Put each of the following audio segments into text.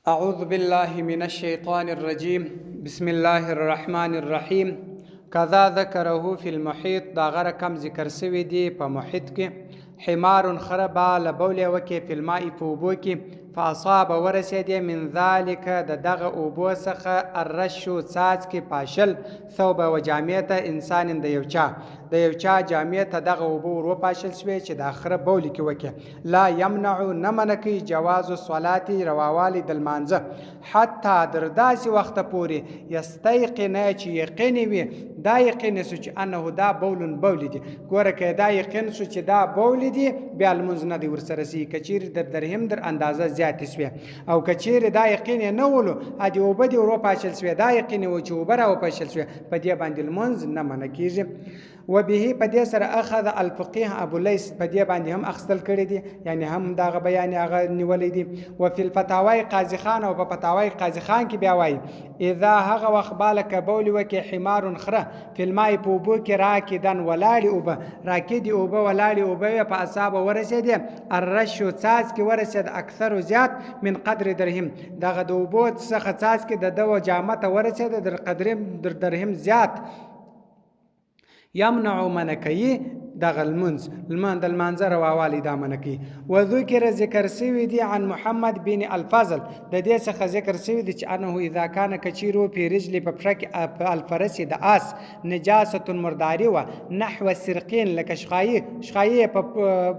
أعوذ بالله من الشيطان الرجيم بسم الله الرحمن الرحيم كذا ذكره في المحيط دا غره کم ذکر سوی دی په محیط کې حمار خربا لبول وکي في الماء په اوبو کې فاصاب ورسېدې من ذلك دغه اوبو څخه الرش څاڅکي پاشل ثوب و جامې ته انسان د یو چا جامې ته دغه اوبو ور پاشل شوی چې د اخره بول کې وکي لا يمنع نمنکی جواز الصلاه رواوالي د المانځه حتی در داسې وخت پورې یستيقن چې یقین وي دا یقین سو چې انه دا بول دي ګوره که دا یقین سو چې دا بول دي بیا المنځ نه دی ورسره سي کچیر در درهم در اندازه زیات سوی او کچیر دا یقین نه ولو ادي اوبه دی ورو پاشل سوی دا یقین و چې اوبه را پاشل سوی په دې باندې المنځ نه منکیږي وبه په دې سره اخذ الفقيه ابو ليث په دې باندې هم اخستل کړی دي یعنی هم دغه بیان هغه نیولې دي وفي الفتاوى قاضي خان او په فتاوی قاضي خان کې بیا وایي اذا هغه وخت بالک بول وکي حمار خره في الماء پوبو کې راکدن ولاړ اوبه راکدي اوبه ولاړ اوبه په اصحاب ورسېد الرش څاڅ کې ورسېد اکثر زیات من قدر درهم دغه د اوبو څخه څاڅ کې د دو جامته ورسېد در قدر در درهم زیات يمنع منکی دغه المنز المنظر واوالي دا منکی وذكر ذکر سوی دی عن محمد بن الفضل د دې څخه ذکر سوی دی چې انه اذا كان کچیرو په رجل په پرک الفرس د اس نجاسه مرداری و نحو السرقين لك شخایه په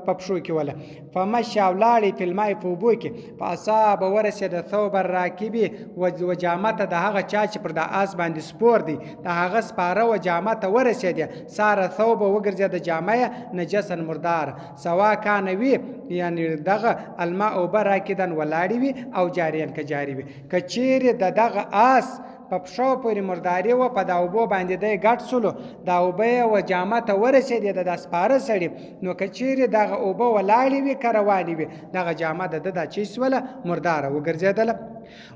پښو کې ولا فمشى ولاړی په الماء په بو کې فاصاب ورسد ثوب الراكب وجامته د هغه چا چې پر د اس باندې سپور دی د هغه سپاره و جامته ورسد ساره ثوب وګرځي د نجسا مردار سوا کان وی یعنی دغه الماء او براکدن ولاړی وی او جاریان که جاری وی کچیر دغه اس په پښو پورې مرداري و په دا اوبو باندې د ګټ سولو دا اوبه و جامته ورسېد د سپاره سړي نو کچیر دغه اوبه ولاړی وی کروانی وی دغه جامه د چی سوله مردار وګرځیدله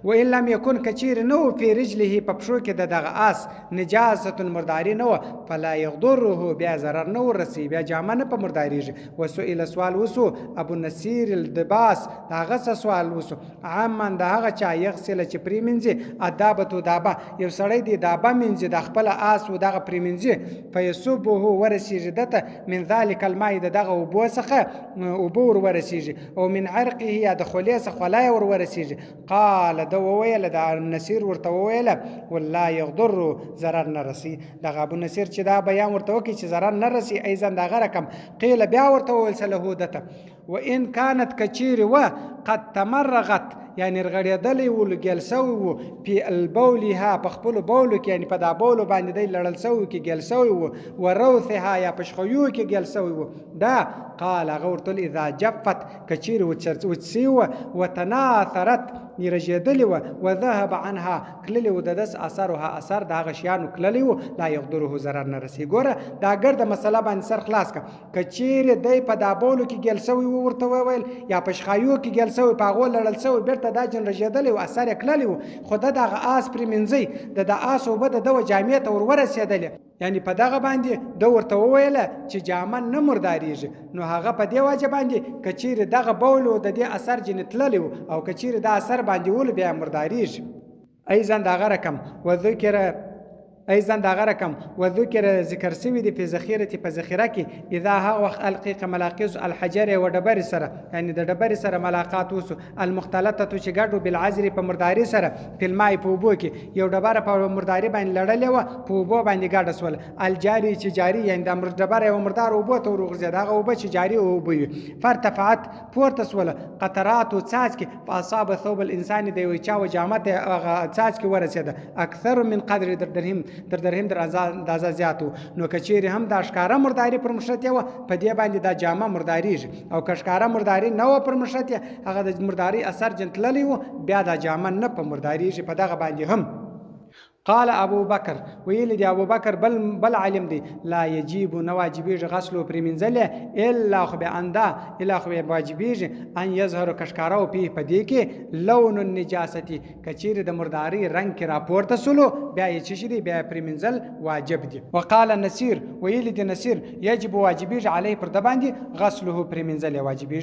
وإن لم يكن كثير نو في رجله پپشو کې دغه اس نجاسه المرداري نو فلا يضره بیا ضرر نو رسی بیا جامه په مرداریږي وسئل سوال وسو ابو النصير الدباس دغه سوال وسو عامن دغه چا یغسل چې پریمنځي ادابته دابه یو سړی دی دابه منځي د خپل اس و دغه پریمنځي فيسبه ورسیږي دته من ذلك الماء دغه وبوسخه وبور ورسیږي او من عرقه یا د خلیص خلای ور ورسیږي قال دو ویل د نصیر ورته ویل والله يضر ضرر نرسي دغه ابو نصیر چې دا بیان ورته وکي چې ضرر نرسي ايضا دغه رقم قیل بیا ورته ویل سله دته وان كانت كثير وقد تمرغت یعنی رغړېدلې ولګل سوی وو په البولها په خپل بولو کې یعنی په دا بولو باندې دی لړل سوی کې ګل سوی وو وروثها یا پښخیو کې ګل سوی وو دا قال غورتل اذا جفت کچیر وتسیو وتناثرت يرجدلی وذهب عنها کللی وددس اثرها اثر دا غشیانو کللی لا يقدره ضرر نرسي ګوره دا ګرد مسله باندې سر خلاص کچیر دی په دا بولو کې ګل سوی ورته ویل یا پښخیو کې ګل سوی په غول لړل سوی بیرته دا جن رجدلی و اثر کللی خود دغه اس پرمنځي د اس او بد د جامعه ته ور ورسېدل یعنی په دغه باندې د ورته ویل چې جامه نه مرداریږي نو هغه په دی واجب باندې کچیر دغه بولو د دې اثر جنتللی او کچیر د اثر باندې ول بیا مرداریږي ايضا دغه رقم وذکر ايضا دغه رقم وذکر ذکر سوی دی په ذخیره په ذخیره کې اذا ها وخت القیق ملاقز الحجر و دبر سره یعنی د دبر سره ملاقات وسو المختلطه چې ګډو بالعذر په مرداری سره په الماء په بو کې یو دبر په مرداری باندې لړلې و په بو باندې ګډ سول الجاری چې جاری یعنی د دبر او مردار او بو ته ورغځي دغه او چې جاری او بو فرتفعت پورته سول قطرات او څاڅ کې فاصاب ثوب الانسان دی وچا و جامته څاڅ کې ورسېده اکثر من قدر درهم در اندازه زیاتو نو کچیر هم د ښکارا مرداری پر مشرتیا و په دې باندې د جامه مرداریږي او کښکارا مرداری نه و پر مشرتیا هغه د مرداری اثر جنتللی و بیا د جامه نه په مرداریږي په دغه باندې هم قال ابو بکر ویل دی ابو بکر بل علم دی لا یجب نواجبی غسل پرمنزل الا خو به انده الا خو به واجبی ان یظهر کشکارو پی پدې کې لون النجاستی کچیر د مرداری رنگ کې راپورته سلو بیا یې چشری بیا پرمنزل واجب دی وقال النصير ویل دی نصير یجب واجبی علی پر د باندې غسله پرمنزل واجبی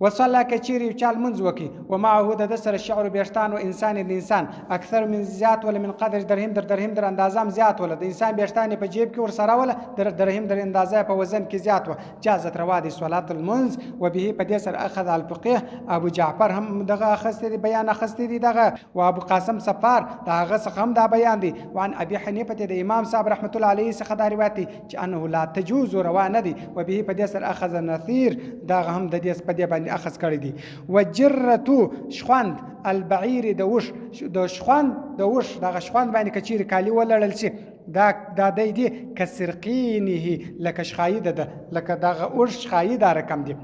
وصله که چیرې یو چا لمونځ وکړي ومعه د ده سره شعر ویښتان و انسان د انسان اکثر من زیات وله من قدر درهم در درهم در اندازه هم زیات وله د انسان ویښتان یې په جیب کې ورسره وله در درهم در اندازه په وزن کې زیات وه جازت روا دی صلات المنځ و به په دې سره اخذ الفقيه ابو جعفر هم دغه اخیستی دی بیان اخیستی دی دغه و ابو قاسم صفار د هغه څخه هم دا بیان دی وعن ابي حنیفه د امام صاحب رحمت الله علیه څخه دا روایت دی چې انه لا تجوز روا نه دی و به په دې سره اخذ النثير دغه هم د دې په دې باندې اخذ کړی دی وجرتو شخوند البعیر د شخوند د وش دغه شخوند باندې که چیرې کالي ولړل شي دا دی دی که سرقینه لکه شخایي ده لکه دغه اوش شخایي دا رقم دی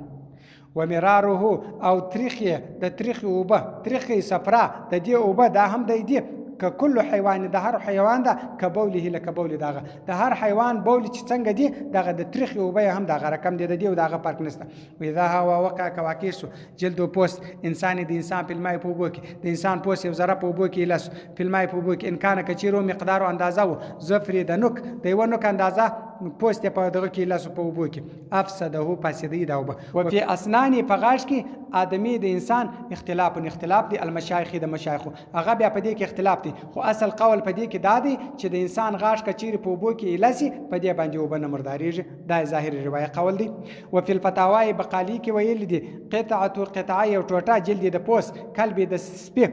ومراره او تریخی د تریخی اوبه تریخی صفرا د دې اوبه دا هم دی که کل حیوان د هر حیوان ده که بوله لکه بول دغه د هر حیوان بول چې څنګه دی دغه د تریخ اوبه هم دغه رقم دی د دې او دغه فرق نشته و اذا هوا وقع کواکې سو جلد و پوست انسان د انسان په الماء په اوبو کې د انسان پوست یو ذره په اوبو کې لس په الماء په اوبو کې امکان کچیرو مقدار او اندازه و زفر د نوک د یو نوک اندازه پوست په دغه کې لس په اوبو کې افسده فاسدی دا اوبه و په اسنان په غاښ کې ادمي د انسان اختلاف دی المشایخ د مشایخ هغه بیا په دې کې اختلاف دی خو اصل قول په دې کې دا دی چې د انسان غاښ کچیر په اوبو کې لسی په دې باندې اوبه نه مرداریږي دا ظاهري روایت قول دی و فی الفتاوی بقالی کې ویل دي قطعه یو ټوټه جلد د پوست کلب د سپی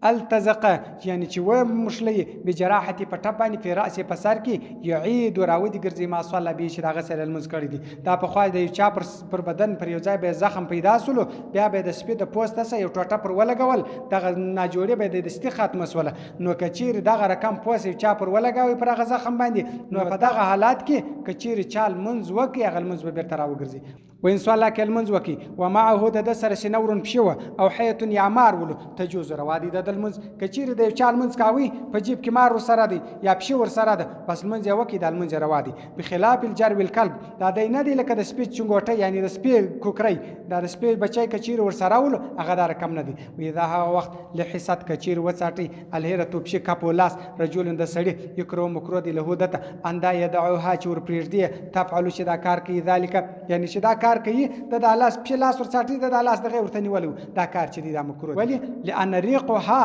التزقه یعنی چې و مشلی بجراحتي په ټپ باندې په راس په سر کې یعید راودي ګرځي ما صلی به چې دغه سره المز کړی دي دا په خوا د یو چا پر بدن پر یو ځای به زخم پیدا سولو بیا به د سپید د پوست سره یو ټوټه پر ولګول دغه ناجوړي به د دستی ختم سوله نو کچیر دغه رقم پوست یو چا پر ولګاوي پر هغه زخم باندې نو په دغه حالات کې کچیر چال منز وکي هغه منز به بیرته راوګرځي و ان شاء الله کې المنز وکي ومعه د سره شنورن پښو او حیت یعمار ولو تجوز روادي د المنز کچیر د یو چال منز کاوي په جیب کې مار سره دی یا پښو ور سره ده بس منز یو وکي د المنز روادي بخلاف الجر والكلب دا د نه دی لکه د سپید چنګوټه یعنی د سپید کوکرای دا د سپید بچای کچیر ور سره ولو هغه دا رقم نه دی و اذا ها وخت لحسات کچیر وڅاټي الهره تو پښه کپولاس رجل د سړی یکرو مکرو دی له دته اندا يدعوها چور پریږدي تفعل شدا کار کوي ذالک یعنی شدا کار کوي د لاس په لاس ورڅاټي د لاس دغه ورته نیولو دا کار چې دی دا مکروه ولی لان ريقها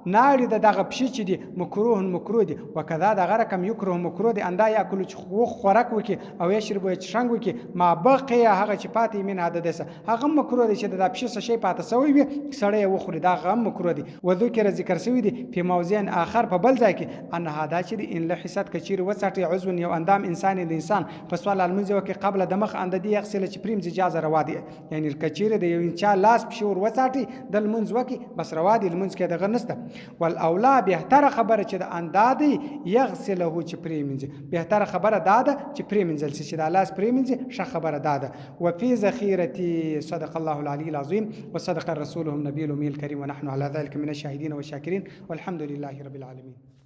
ناړي دغه پښې چې دي مکروه دي وکذا دغه رقم یکروه مکروه دي اندا یاکل چې خوراک وکي او یشرب چشنګ وکي ما بقي هغه چې پاتې من حدث هغه مکروه دي چې د پښې شي پاتې سوی وي سړی وخوري دا غم مکروه دي و ذکر سوی دي په موضوع اخر په بل ځای کې ان هدا چې دي ان له حسد کچیر وسټي عضو یو اندام انسان د انسان په سوال المنځ وکي قبل د مخ اند دي یغسل چې پریم اجازه روا دي یعنی کچیر د یو انسان لاس پښور وسټي د المنځ وکي بس روا دي المنځ کې دغه نسته والاولا بهتره خبره چې د اندادي یغسله چې پریمنځي بهتره خبره داده چې پریمنځل چې د لاس پریمنځي ښه خبره داده وفي ذخيرتي صدق الله العلي العظيم وصدق رسوله النبي الامي الكريم ونحن على ذلك من الشاهدين والشاكرين والحمد لله رب العالمين